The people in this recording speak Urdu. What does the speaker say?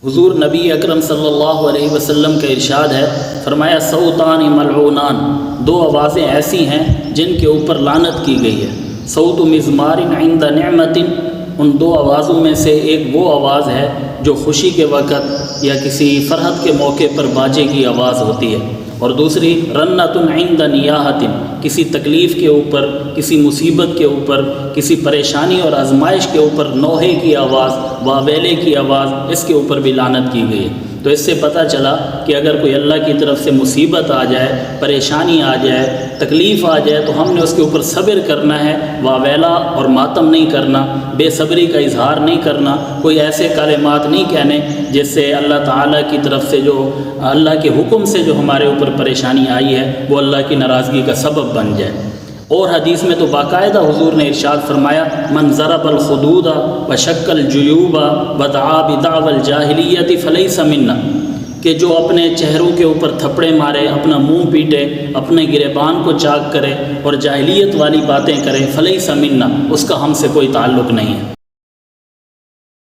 حضور نبی اکرم صلی اللہ علیہ وسلم کا ارشاد ہے، فرمایا صوتان ملعونان، دو آوازیں ایسی ہیں جن کے اوپر لعنت کی گئی ہے۔ صوت مزمار عند نعمت، ان دو آوازوں میں سے ایک وہ آواز ہے جو خوشی کے وقت یا کسی فرحت کے موقع پر باجے کی آواز ہوتی ہے، اور دوسری رنت عند نیاحت، کسی تکلیف کے اوپر، کسی مصیبت کے اوپر، کسی پریشانی اور آزمائش کے اوپر نوحے کی آواز، واویلے کی آواز، اس کے اوپر بھی لعنت کی گئی ہے۔ تو اس سے پتہ چلا کہ اگر کوئی اللہ کی طرف سے مصیبت آ جائے، پریشانی آ جائے، تکلیف آ جائے تو ہم نے اس کے اوپر صبر کرنا ہے، واویلا اور ماتم نہیں کرنا، بے صبری کا اظہار نہیں کرنا، کوئی ایسے کلمات نہیں کہنے جس سے اللہ تعالیٰ کی طرف سے جو اللہ کے حکم سے جو ہمارے اوپر پریشانی آئی ہے وہ اللہ کی ناراضگی کا سبب بن جائے۔ اور حدیث میں تو باقاعدہ حضور نے ارشاد فرمایا، من ضرب الخدود وشق الجیوب ودعا بدعوى الجاہلیت فلیس منا، کہ جو اپنے چہروں کے اوپر تھپڑے مارے، اپنا منہ پیٹے، اپنے گریبان کو چاک کرے اور جاہلیت والی باتیں کرے، فلیس منا، اس کا ہم سے کوئی تعلق نہیں ہے۔